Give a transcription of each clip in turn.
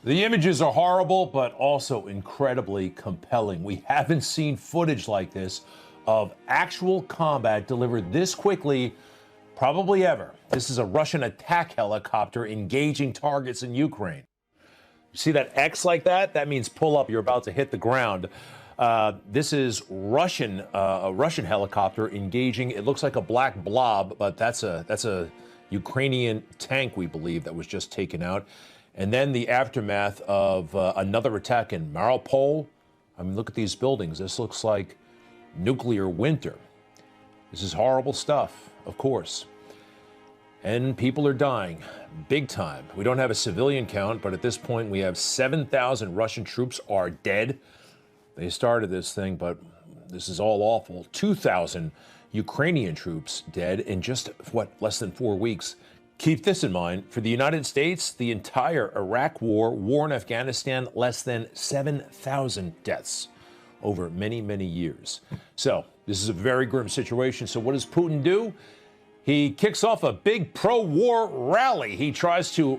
The images are horrible, but also incredibly compelling. We haven't seen footage like this of actual combat delivered this quickly, probably ever. This is a Russian attack helicopter engaging targets in Ukraine. You see that X like that? That means pull up, you're about to hit the ground. This is a Russian helicopter engaging. It looks like a black blob, but that's a Ukrainian tank, we believe, that was just taken out. And then the aftermath of another attack in Mariupol. I mean, look at these buildings. This looks like nuclear winter. This is horrible stuff, of course. And people are dying, big time. We don't have a civilian count, but at this point we have 7,000 Russian troops are dead. They started this thing, but this is all awful. 2,000 Ukrainian troops dead in just, less than 4 weeks. Keep this in mind. For the United States, the entire Iraq war in Afghanistan, less than 7,000 deaths over many, many years. So this is a very grim situation. So what does Putin do? He kicks off a big pro-war rally. He tries to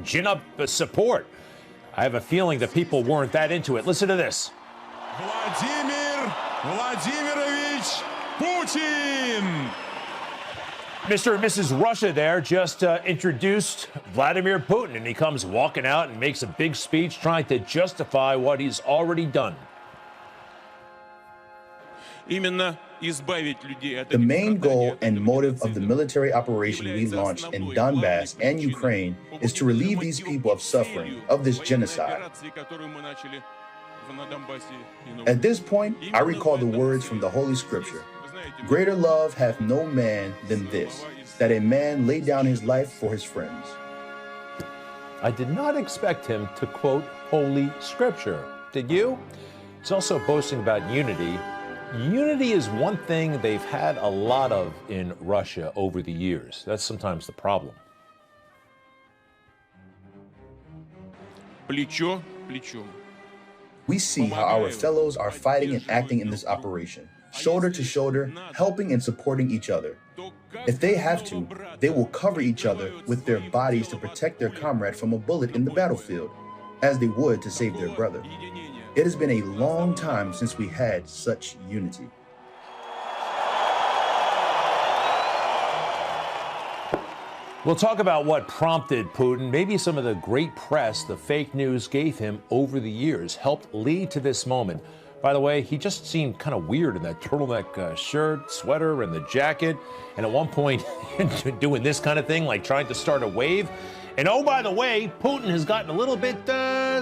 gin up support. I have a feeling that people weren't that into it. Listen to this. Vladimir Vladimirovich Putin. Mr. and Mrs. Russia there just introduced Vladimir Putin, and he comes walking out and makes a big speech trying to justify what he's already done. The main goal and motive of the military operation we launched in Donbass and Ukraine is to relieve these people of suffering, of this genocide. At this point, I recall the words from the Holy Scripture. Greater love hath no man than this, that a man lay down his life for his friends. I did not expect him to quote Holy Scripture. Did you? He's also boasting about unity. Unity is one thing they've had a lot of in Russia over the years. That's sometimes the problem. Плечо, плечо. We see how our fellows are fighting and acting in this operation, shoulder to shoulder, helping and supporting each other. If they have to, they will cover each other with their bodies to protect their comrade from a bullet in the battlefield, as they would to save their brother. It has been a long time since we had such unity. We'll talk about what prompted Putin. Maybe some of the great press the fake news gave him over the years helped lead to this moment. By the way, he just seemed kind of weird in that turtleneck shirt, sweater, and the jacket. And at one point, doing this kind of thing, like trying to start a wave. And oh, by the way, Putin has gotten a little bit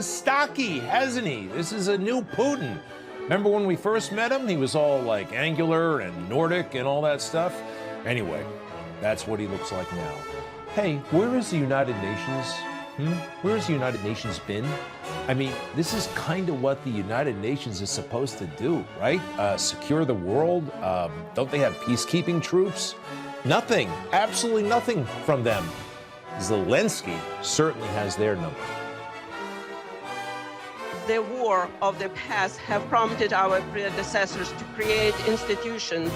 stocky, hasn't he? This is a new Putin. Remember when we first met him? He was all like angular and Nordic and all that stuff. Anyway, that's what he looks like now. Hey, where is the United Nations? Where has the United Nations been? I mean, this is kind of what the United Nations is supposed to do, right? Secure the world. Don't they have peacekeeping troops? Nothing, absolutely nothing from them. Zelensky certainly has their number. The war of the past have prompted our predecessors to create institutions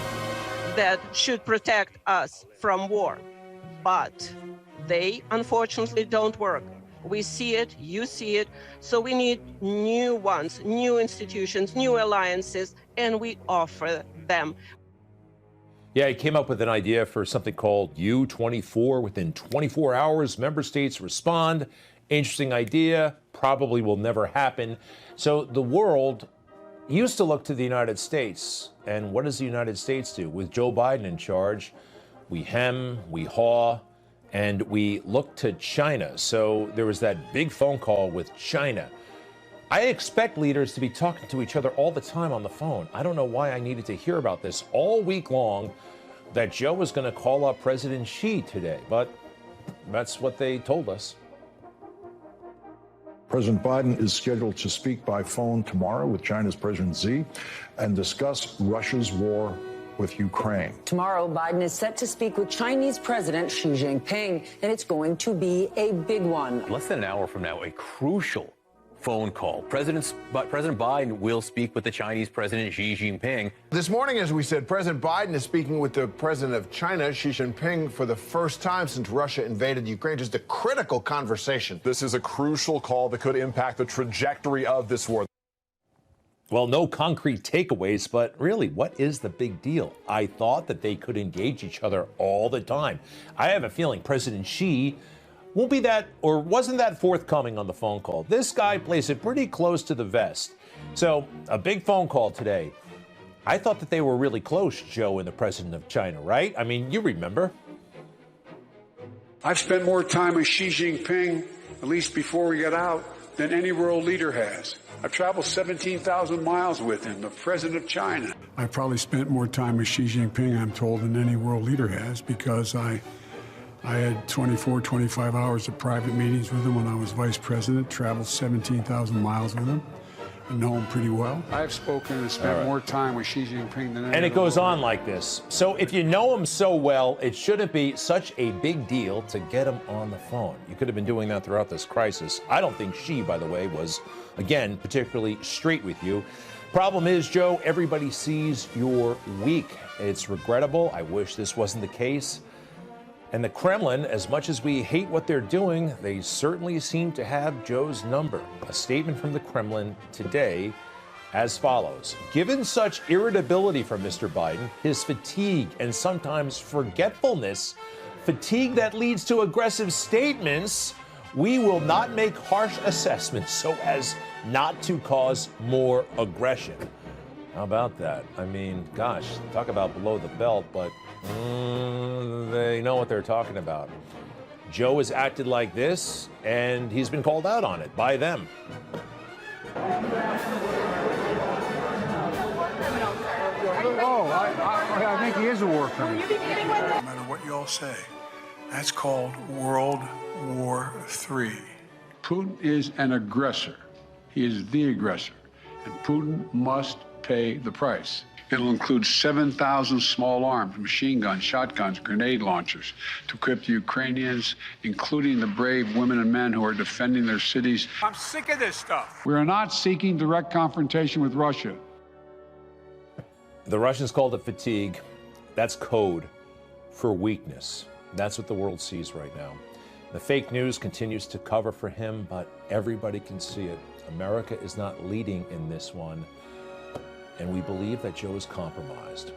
that should protect us from war. But they, unfortunately, don't work. We see it, you see it, so we need new ones, new institutions, new alliances, and we offer them. Yeah, he came up with an idea for something called U-24. Within 24 hours, member states respond. Interesting idea, probably will never happen. So the world used to look to the United States. And what does the United States do? With Joe Biden in charge, we hem, we haw, and we look to China. So there was that big phone call with China. I expect leaders to be talking to each other all the time on the phone. I don't know why I needed to hear about this all week long, that Joe was going to call up President Xi today, but that's what they told us. President Biden is scheduled to speak by phone tomorrow with China's President Xi and discuss Russia's war with Ukraine. Tomorrow, Biden is set to speak with Chinese President Xi Jinping, and it's going to be a big one. Less than an hour from now, a crucial phone call. President Biden will speak with the Chinese President Xi Jinping. This morning, as we said, President Biden is speaking with the president of China, Xi Jinping, for the first time since Russia invaded Ukraine. Just a critical conversation. This is a crucial call that could impact the trajectory of this war. Well, no concrete takeaways, but really, what is the big deal? I thought that they could engage each other all the time. I have a feeling President Xi won't be that, or wasn't that forthcoming on the phone call. This guy plays it pretty close to the vest. So, a big phone call today. I thought that they were really close, Joe and the president of China, right? I mean, you remember. I've spent more time with Xi Jinping, at least before we got out, than any world leader has. I've traveled 17,000 miles with him, the president of China. I probably spent more time with Xi Jinping, I'm told, than any world leader has, because I had 24, 25 hours of private meetings with him when I was vice president, traveled 17,000 miles with him. I know him pretty well. I've spoken and spent more time with Xi Jinping than any And it other goes world on leader. like this. So if you know him so well, it shouldn't be such a big deal to get him on the phone. You could have been doing that throughout this crisis. I don't think Xi, by the way, was, again, particularly straight with you. Problem is, Joe, everybody sees you're weak. It's regrettable. I wish this wasn't the case. And the Kremlin, as much as we hate what they're doing, they certainly seem to have Joe's number. A statement from the Kremlin today as follows. Given such irritability from Mr. Biden, his fatigue and sometimes forgetfulness, fatigue that leads to aggressive statements, we will not make harsh assessments so as not to cause more aggression. How about that? I mean, gosh, talk about below the belt, but they know what they're talking about. Joe has acted like this, and he's been called out on it by them. Oh, I think he is a war criminal. No matter what you all say, that's called World War III. Putin is an aggressor. He is the aggressor. And Putin must pay the price. It'll include 7,000 small arms, machine guns, shotguns, grenade launchers to equip the Ukrainians, including the brave women and men who are defending their cities. I'm sick of this stuff. We are not seeking direct confrontation with Russia. The Russians called it fatigue. That's code for weakness. That's what the world sees right now. The fake news continues to cover for him, but everybody can see it. America is not leading in this one, and we believe that Joe is compromised.